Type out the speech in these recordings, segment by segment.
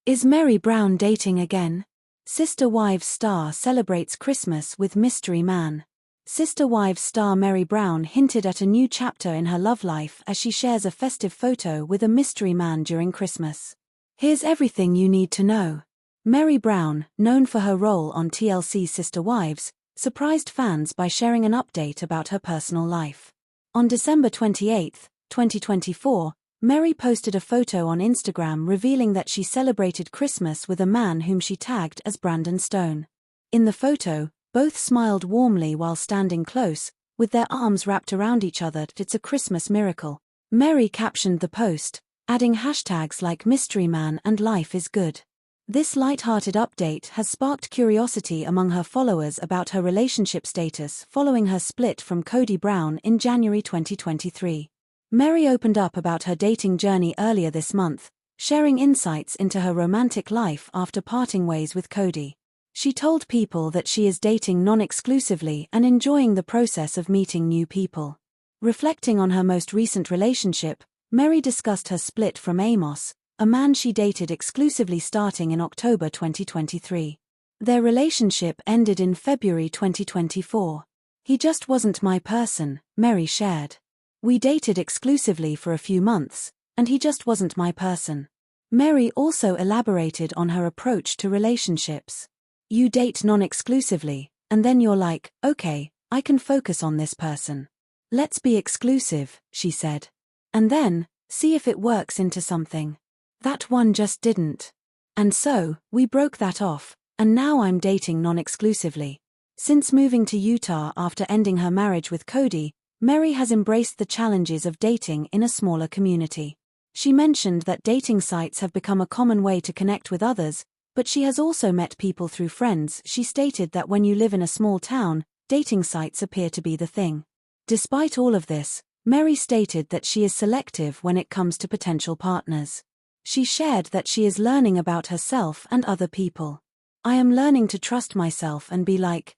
Is Meri Brown dating again? Sister Wives star celebrates Christmas with mystery man. Sister Wives star Meri Brown hinted at a new chapter in her love life as she shares a festive photo with a mystery man during Christmas. Here's everything you need to know. Meri Brown, known for her role on TLC's Sister Wives, surprised fans by sharing an update about her personal life. On December 28, 2024, Meri posted a photo on Instagram revealing that she celebrated Christmas with a man whom she tagged as Brandon Stone. In the photo, both smiled warmly while standing close, with their arms wrapped around each other. It's a Christmas miracle. Meri captioned the post, adding hashtags like Mystery Man and Life is Good. This light-hearted update has sparked curiosity among her followers about her relationship status following her split from Kody Brown in January 2023. Meri opened up about her dating journey earlier this month, sharing insights into her romantic life after parting ways with Kody. She told people that she is dating non-exclusively and enjoying the process of meeting new people. Reflecting on her most recent relationship, Meri discussed her split from Amos, a man she dated exclusively starting in October 2023. Their relationship ended in February 2024. He just wasn't my person, Meri shared. We dated exclusively for a few months, and he just wasn't my person. Meri also elaborated on her approach to relationships. You date non-exclusively, and then you're like, okay, I can focus on this person. Let's be exclusive, she said. And then, see if it works into something. That one just didn't. And so, we broke that off, and now I'm dating non-exclusively. Since moving to Utah after ending her marriage with Kody, Meri has embraced the challenges of dating in a smaller community. She mentioned that dating sites have become a common way to connect with others, but she has also met people through friends. She stated that when you live in a small town, dating sites appear to be the thing. Despite all of this, Meri stated that she is selective when it comes to potential partners. She shared that she is learning about herself and other people. I am learning to trust myself and be like,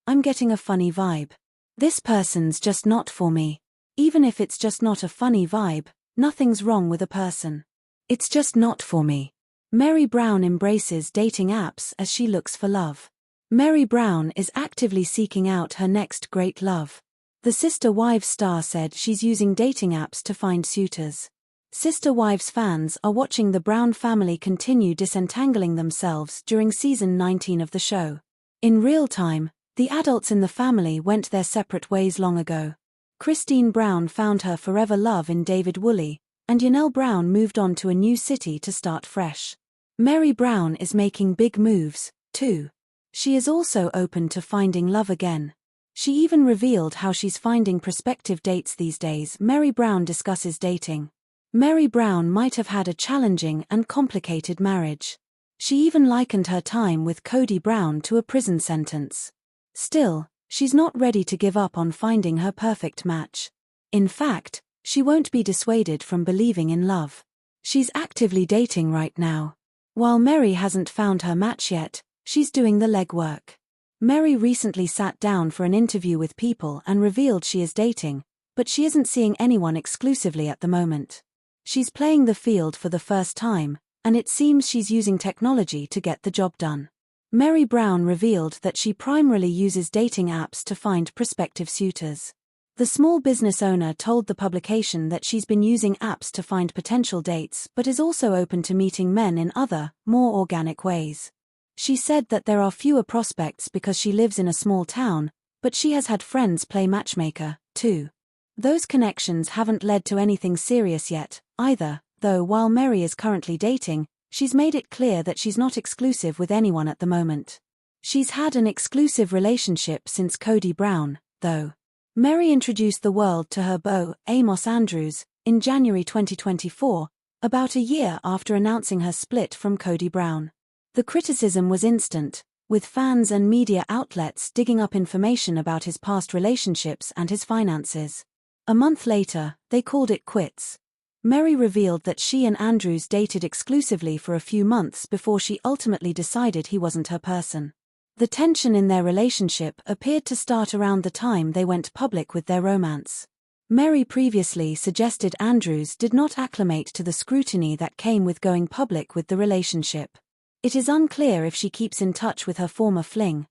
I'm getting a funny vibe. This person's just not for me. Even if it's just not a funny vibe, nothing's wrong with a person. It's just not for me. Meri Brown embraces dating apps as she looks for love. Meri Brown is actively seeking out her next great love. The Sister Wives star said she's using dating apps to find suitors. Sister Wives fans are watching the Brown family continue disentangling themselves during season 19 of the show. In real time, the adults in the family went their separate ways long ago. Christine Brown found her forever love in David Woolley, and Yanelle Brown moved on to a new city to start fresh. Meri Brown is making big moves, too. She is also open to finding love again. She even revealed how she's finding prospective dates these days. Meri Brown discusses dating. Meri Brown might have had a challenging and complicated marriage. She even likened her time with Kody Brown to a prison sentence. Still, she's not ready to give up on finding her perfect match. In fact, she won't be dissuaded from believing in love. She's actively dating right now. While Meri hasn't found her match yet, she's doing the legwork. Meri recently sat down for an interview with People and revealed she is dating, but she isn't seeing anyone exclusively at the moment. She's playing the field for the first time, and it seems she's using technology to get the job done. Meri Brown revealed that she primarily uses dating apps to find prospective suitors. The small business owner told the publication that she's been using apps to find potential dates but is also open to meeting men in other, more organic ways. She said that there are fewer prospects because she lives in a small town, but she has had friends play matchmaker, too. Those connections haven't led to anything serious yet, either, though while Meri is currently dating, she's made it clear that she's not exclusive with anyone at the moment. She's had an exclusive relationship since Kody Brown, though. Meri introduced the world to her beau, Amos Andrews, in January 2024, about a year after announcing her split from Kody Brown. The criticism was instant, with fans and media outlets digging up information about his past relationships and his finances. A month later, they called it quits. Meri revealed that she and Andrews dated exclusively for a few months before she ultimately decided he wasn't her person. The tension in their relationship appeared to start around the time they went public with their romance. Meri previously suggested Andrews did not acclimate to the scrutiny that came with going public with the relationship. It is unclear if she keeps in touch with her former fling.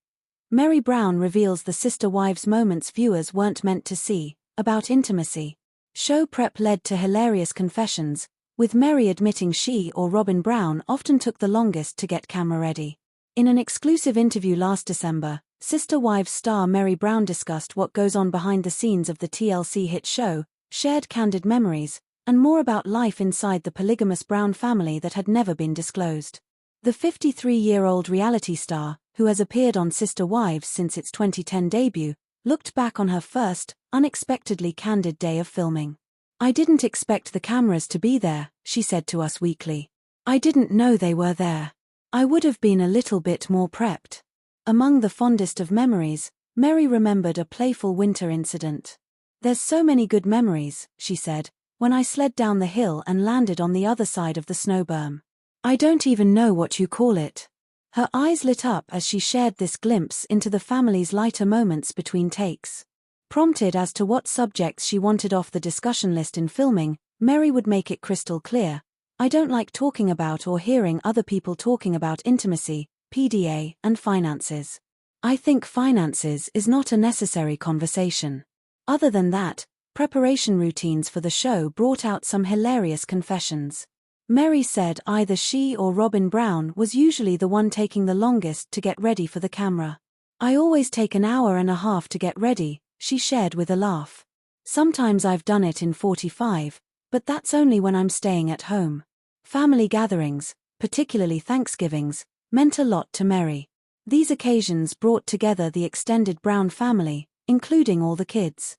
Meri Brown reveals the sister wives moments viewers weren't meant to see, about intimacy. Show prep led to hilarious confessions, with Meri admitting she or Robin Brown often took the longest to get camera ready. In an exclusive interview last December, Sister Wives star Meri Brown discussed what goes on behind the scenes of the TLC hit show, shared candid memories, and more about life inside the polygamous Brown family that had never been disclosed. The 53-year-old reality star, who has appeared on Sister Wives since its 2010 debut, looked back on her first, unexpectedly candid day of filming. "I didn't expect the cameras to be there," she said to Us Weekly. "I didn't know they were there. I would have been a little bit more prepped." Among the fondest of memories, Meri remembered a playful winter incident. "There's so many good memories," she said, "when I sled down the hill and landed on the other side of the snow berm. I don't even know what you call it." Her eyes lit up as she shared this glimpse into the family's lighter moments between takes. Prompted as to what subjects she wanted off the discussion list in filming, Meri would make it crystal clear. "I don't like talking about or hearing other people talking about intimacy, PDA, and finances. I think finances is not a necessary conversation." Other than that, preparation routines for the show brought out some hilarious confessions. Meri said either she or Robin Brown was usually the one taking the longest to get ready for the camera. "I always take an hour and a half to get ready," she shared with a laugh. "Sometimes I've done it in 45, but that's only when I'm staying at home." Family gatherings, particularly Thanksgivings, meant a lot to Meri. These occasions brought together the extended Brown family, including all the kids.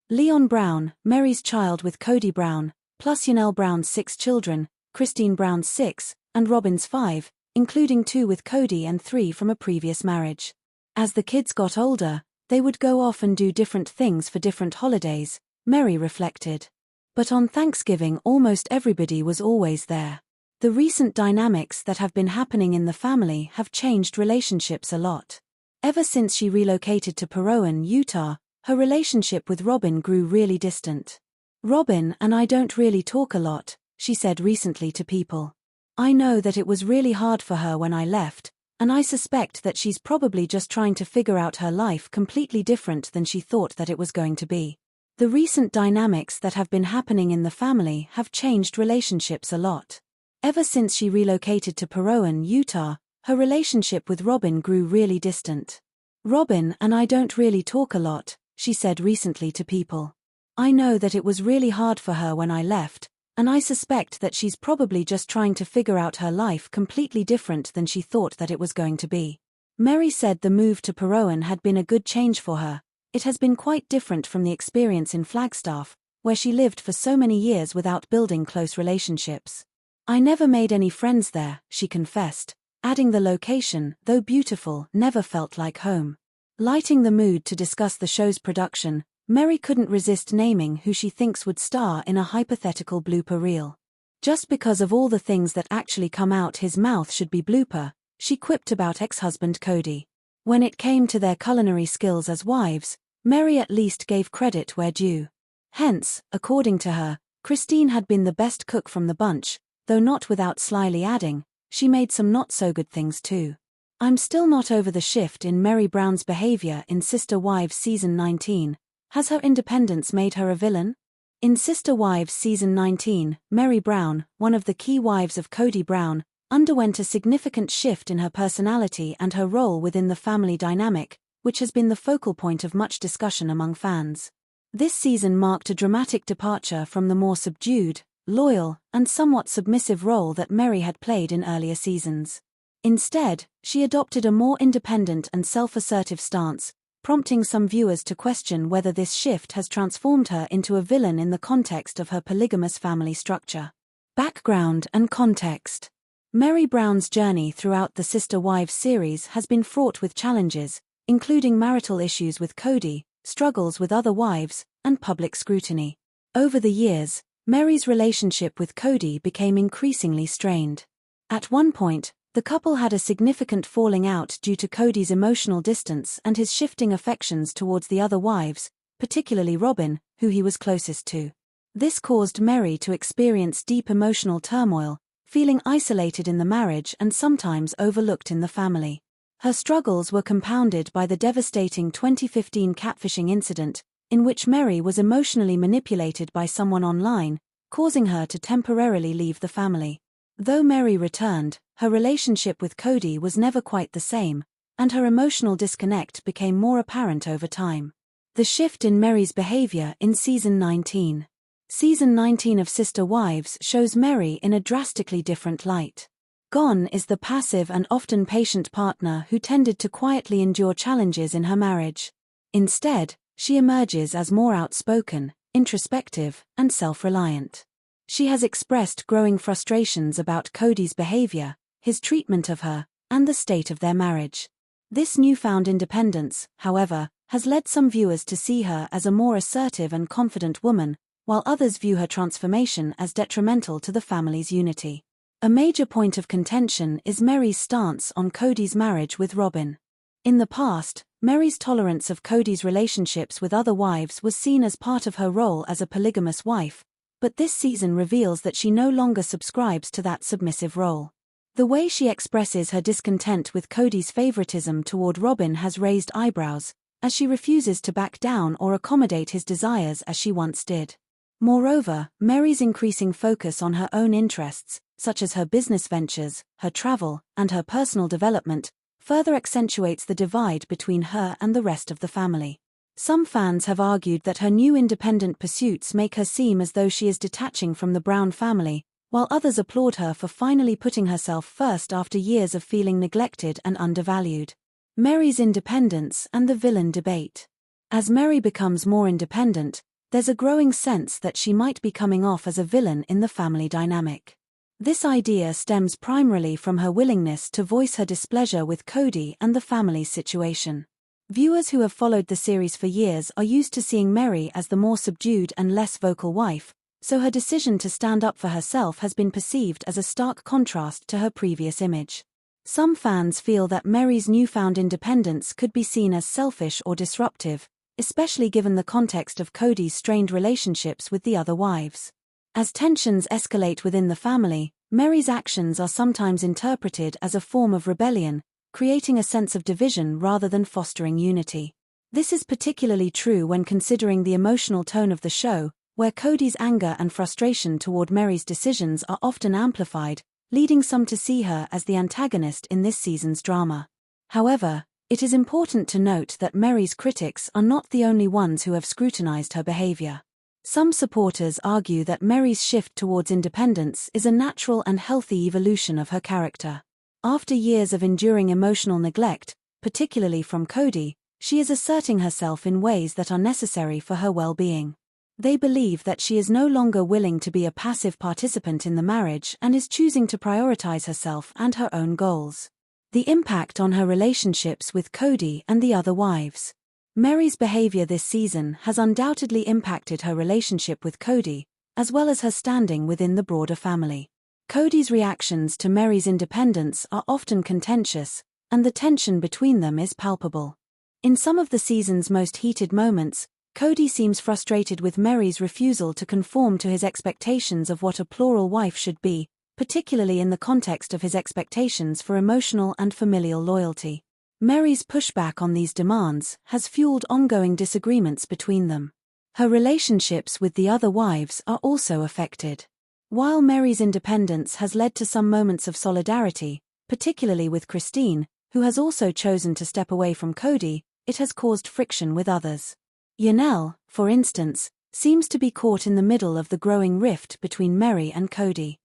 Leon Brown, Meri's child with Cody Brown, plus Yanelle Brown's 6 children, Christine Brown's 6, and Robin's 5, including 2 with Cody and 3 from a previous marriage. As the kids got older, they would go off and do different things for different holidays, Meri reflected. But on Thanksgiving almost everybody was always there. The recent dynamics that have been happening in the family have changed relationships a lot. Ever since she relocated to Parowan, Utah, her relationship with Robin grew really distant. "Robin and I don't really talk a lot," she said recently to People. "I know that it was really hard for her when I left, and I suspect that she's probably just trying to figure out her life completely different than she thought that it was going to be." The recent dynamics that have been happening in the family have changed relationships a lot. Ever since she relocated to Parowan, Utah, her relationship with Robin grew really distant. "Robin and I don't really talk a lot," she said recently to People. "I know that it was really hard for her when I left, and I suspect that she's probably just trying to figure out her life completely different than she thought that it was going to be." Meri said the move to Parowan had been a good change for her. It has been quite different from the experience in Flagstaff, where she lived for so many years without building close relationships. "I never made any friends there," she confessed, adding the location, though beautiful, never felt like home. Lighting the mood to discuss the show's production, Meri couldn't resist naming who she thinks would star in a hypothetical blooper reel. "Just because of all the things that actually come out his mouth should be blooper," she quipped about ex-husband Cody. When it came to their culinary skills as wives, Meri at least gave credit where due. Hence, according to her, Christine had been the best cook from the bunch, though not without slyly adding, she made some not-so-good things too. "I'm still not over the shift in Meri Brown's behavior in Sister Wives Season 19. Has her independence made her a villain?" In Sister Wives Season 19, Meri Brown, one of the key wives of Cody Brown, underwent a significant shift in her personality and her role within the family dynamic, which has been the focal point of much discussion among fans. This season marked a dramatic departure from the more subdued, loyal, and somewhat submissive role that Meri had played in earlier seasons. Instead, she adopted a more independent and self-assertive stance, prompting some viewers to question whether this shift has transformed her into a villain in the context of her polygamous family structure. Background and context. Meri Brown's journey throughout the Sister Wives series has been fraught with challenges, including marital issues with Cody, struggles with other wives, and public scrutiny. Over the years, Meri's relationship with Cody became increasingly strained. At one point, the couple had a significant falling out due to Cody's emotional distance and his shifting affections towards the other wives, particularly Robin, who he was closest to. This caused Meri to experience deep emotional turmoil, feeling isolated in the marriage and sometimes overlooked in the family. Her struggles were compounded by the devastating 2015 catfishing incident, in which Meri was emotionally manipulated by someone online, causing her to temporarily leave the family. Though Meri returned, her relationship with Cody was never quite the same, and her emotional disconnect became more apparent over time. The shift in Meri's behavior in Season 19. Season 19 of Sister Wives shows Meri in a drastically different light. Gone is the passive and often patient partner who tended to quietly endure challenges in her marriage. Instead, she emerges as more outspoken, introspective, and self-reliant. She has expressed growing frustrations about Cody's behavior, his treatment of her, and the state of their marriage. This newfound independence, however, has led some viewers to see her as a more assertive and confident woman, while others view her transformation as detrimental to the family's unity. A major point of contention is Meri's stance on Cody's marriage with Robin. In the past, Meri's tolerance of Cody's relationships with other wives was seen as part of her role as a polygamous wife, but this season reveals that she no longer subscribes to that submissive role. The way she expresses her discontent with Cody's favoritism toward Robin has raised eyebrows, as she refuses to back down or accommodate his desires as she once did. Moreover, Meri's increasing focus on her own interests, such as her business ventures, her travel, and her personal development, further accentuates the divide between her and the rest of the family. Some fans have argued that her new independent pursuits make her seem as though she is detaching from the Brown family, while others applaud her for finally putting herself first after years of feeling neglected and undervalued. Meri's independence and the villain debate. As Meri becomes more independent, there's a growing sense that she might be coming off as a villain in the family dynamic. This idea stems primarily from her willingness to voice her displeasure with Cody and the family's situation. Viewers who have followed the series for years are used to seeing Meri as the more subdued and less vocal wife, so her decision to stand up for herself has been perceived as a stark contrast to her previous image. Some fans feel that Meri's newfound independence could be seen as selfish or disruptive, especially given the context of Cody's strained relationships with the other wives. As tensions escalate within the family, Meri's actions are sometimes interpreted as a form of rebellion, creating a sense of division rather than fostering unity. This is particularly true when considering the emotional tone of the show, where Cody's anger and frustration toward Meri's decisions are often amplified, leading some to see her as the antagonist in this season's drama. However, it is important to note that Meri's critics are not the only ones who have scrutinized her behavior. Some supporters argue that Meri's shift towards independence is a natural and healthy evolution of her character. After years of enduring emotional neglect, particularly from Cody, she is asserting herself in ways that are necessary for her well-being. They believe that she is no longer willing to be a passive participant in the marriage and is choosing to prioritize herself and her own goals. The impact on her relationships with Cody and the other wives. Meri's behavior this season has undoubtedly impacted her relationship with Cody, as well as her standing within the broader family. Cody's reactions to Meri's independence are often contentious, and the tension between them is palpable. In some of the season's most heated moments, Cody seems frustrated with Meri's refusal to conform to his expectations of what a plural wife should be, particularly in the context of his expectations for emotional and familial loyalty. Meri's pushback on these demands has fueled ongoing disagreements between them. Her relationships with the other wives are also affected. While Meri's independence has led to some moments of solidarity, particularly with Christine, who has also chosen to step away from Cody, it has caused friction with others. Yanel, for instance, seems to be caught in the middle of the growing rift between Meri and Cody.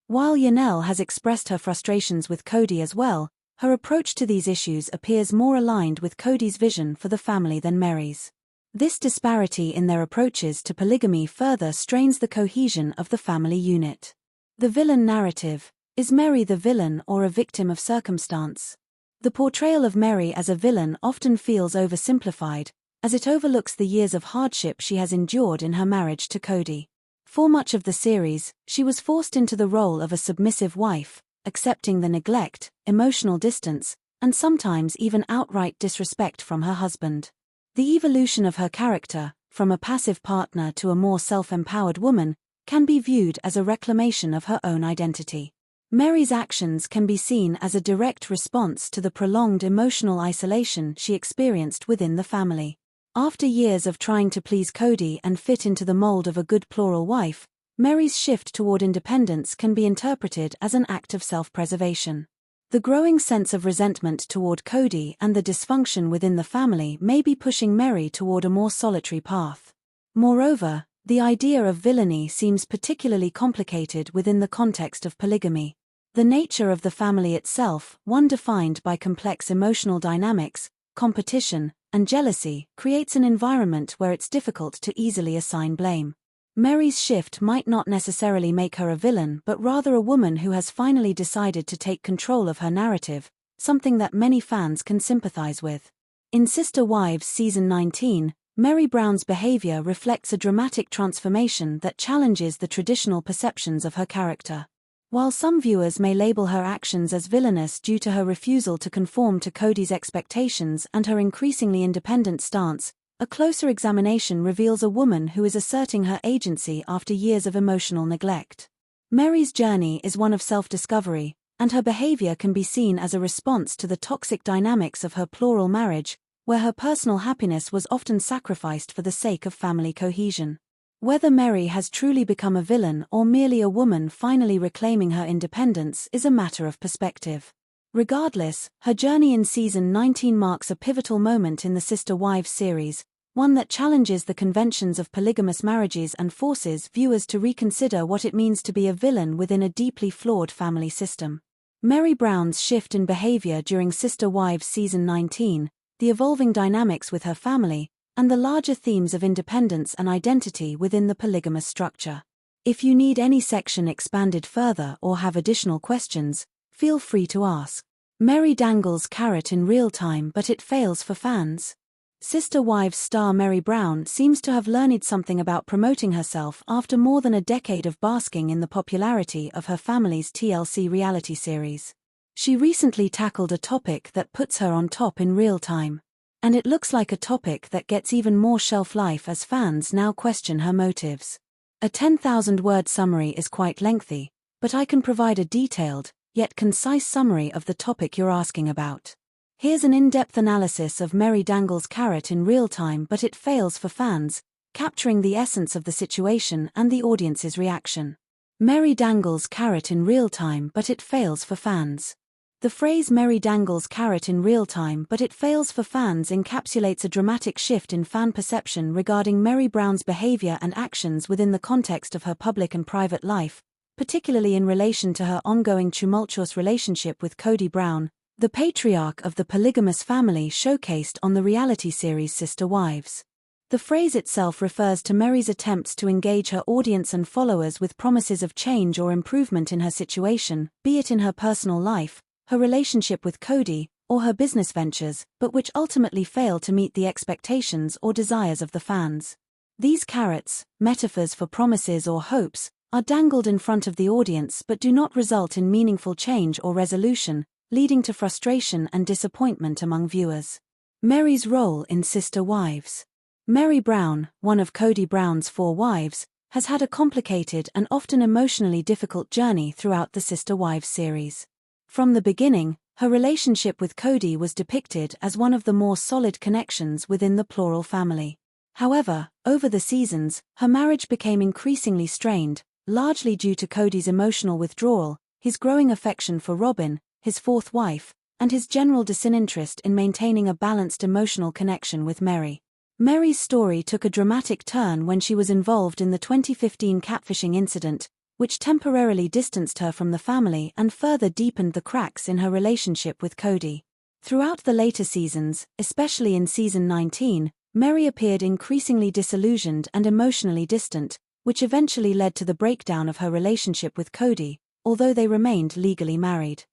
While Yanel has expressed her frustrations with Cody as well, her approach to these issues appears more aligned with Cody's vision for the family than Meri's. This disparity in their approaches to polygamy further strains the cohesion of the family unit. The villain narrative. Is Meri the villain or a victim of circumstance? The portrayal of Meri as a villain often feels oversimplified, as it overlooks the years of hardship she has endured in her marriage to Cody. For much of the series, she was forced into the role of a submissive wife, accepting the neglect, emotional distance, and sometimes even outright disrespect from her husband. The evolution of her character, from a passive partner to a more self-empowered woman, can be viewed as a reclamation of her own identity. Meri's actions can be seen as a direct response to the prolonged emotional isolation she experienced within the family. After years of trying to please Cody and fit into the mold of a good plural wife, Meri's shift toward independence can be interpreted as an act of self-preservation. The growing sense of resentment toward Cody and the dysfunction within the family may be pushing Meri toward a more solitary path. Moreover, the idea of villainy seems particularly complicated within the context of polygamy. The nature of the family itself, one defined by complex emotional dynamics, competition, and jealousy, creates an environment where it's difficult to easily assign blame. Meri's shift might not necessarily make her a villain but rather a woman who has finally decided to take control of her narrative, something that many fans can sympathize with. In Sister Wives Season 19, Meri Brown's behavior reflects a dramatic transformation that challenges the traditional perceptions of her character. While some viewers may label her actions as villainous due to her refusal to conform to Cody's expectations and her increasingly independent stance, a closer examination reveals a woman who is asserting her agency after years of emotional neglect. Meri's journey is one of self-discovery, and her behavior can be seen as a response to the toxic dynamics of her plural marriage, where her personal happiness was often sacrificed for the sake of family cohesion. Whether Meri has truly become a villain or merely a woman finally reclaiming her independence is a matter of perspective. Regardless, her journey in Season 19 marks a pivotal moment in the Sister Wives series, one that challenges the conventions of polygamous marriages and forces viewers to reconsider what it means to be a villain within a deeply flawed family system. Meri Brown's shift in behavior during Sister Wives Season 19, the evolving dynamics with her family, and the larger themes of independence and identity within the polygamous structure. If you need any section expanded further or have additional questions, feel free to ask. Meri dangles carrot in real time but it fails for fans. Sister Wives star Meri Brown seems to have learned something about promoting herself after more than a decade of basking in the popularity of her family's TLC reality series. She recently tackled a topic that puts her on top in real time. And it looks like a topic that gets even more shelf life as fans now question her motives. A 10,000-word summary is quite lengthy, but I can provide a detailed, yet concise summary of the topic you're asking about. Here's an in-depth analysis of Meri dangles carrot in real time but it fails for fans, capturing the essence of the situation and the audience's reaction. Meri dangles carrot in real time but it fails for fans. The phrase Meri dangles carrot in real time but it fails for fans encapsulates a dramatic shift in fan perception regarding Meri Brown's behavior and actions within the context of her public and private life, particularly in relation to her ongoing tumultuous relationship with Cody Brown, the patriarch of the polygamous family showcased on the reality series Sister Wives. The phrase itself refers to Meri's attempts to engage her audience and followers with promises of change or improvement in her situation, be it in her personal life, her relationship with Cody, or her business ventures, but which ultimately fail to meet the expectations or desires of the fans. These carrots, metaphors for promises or hopes, are dangled in front of the audience but do not result in meaningful change or resolution, leading to frustration and disappointment among viewers. Meri's role in Sister Wives. Meri Brown, one of Cody Brown's 4 wives, has had a complicated and often emotionally difficult journey throughout the Sister Wives series. From the beginning, her relationship with Cody was depicted as one of the more solid connections within the plural family. However, over the seasons, her marriage became increasingly strained, largely due to Cody's emotional withdrawal, his growing affection for Robin, his 4th wife, and his general disinterest in maintaining a balanced emotional connection with Meri. Meri's story took a dramatic turn when she was involved in the 2015 catfishing incident, which temporarily distanced her from the family and further deepened the cracks in her relationship with Cody. Throughout the later seasons, especially in Season 19, Meri appeared increasingly disillusioned and emotionally distant, which eventually led to the breakdown of her relationship with Cody, although they remained legally married.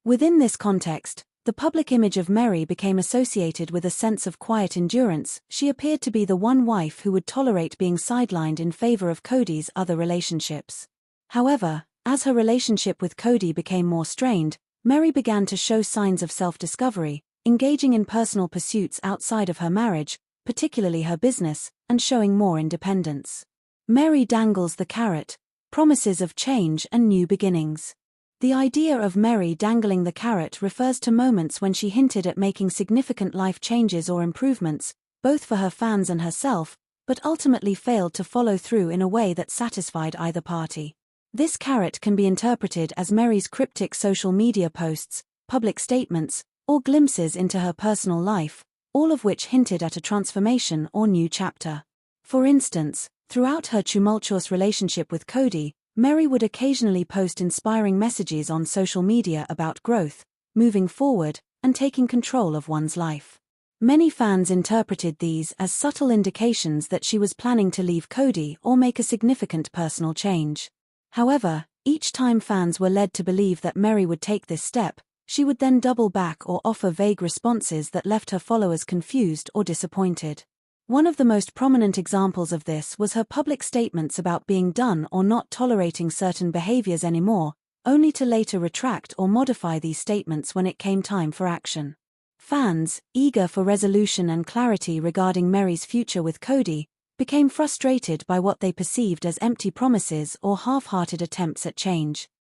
Within this context, the public image of Meri became associated with a sense of quiet endurance. She appeared to be the one wife who would tolerate being sidelined in favor of Cody's other relationships. However, as her relationship with Cody became more strained, Meri began to show signs of self-discovery, engaging in personal pursuits outside of her marriage, particularly her business, and showing more independence. Meri dangles the carrot, promises of change and new beginnings. The idea of Meri dangling the carrot refers to moments when she hinted at making significant life changes or improvements, both for her fans and herself, but ultimately failed to follow through in a way that satisfied either party. This carrot can be interpreted as Meri's cryptic social media posts, public statements, or glimpses into her personal life, all of which hinted at a transformation or new chapter. For instance, throughout her tumultuous relationship with Cody, Meri would occasionally post inspiring messages on social media about growth, moving forward, and taking control of one's life. Many fans interpreted these as subtle indications that she was planning to leave Cody or make a significant personal change. However, each time fans were led to believe that Meri would take this step, she would then double back or offer vague responses that left her followers confused or disappointed. One of the most prominent examples of this was her public statements about being done or not tolerating certain behaviors anymore, only to later retract or modify these statements when it came time for action. Fans, eager for resolution and clarity regarding Meri's future with Cody, became frustrated by what they perceived as empty promises or half-hearted attempts at change.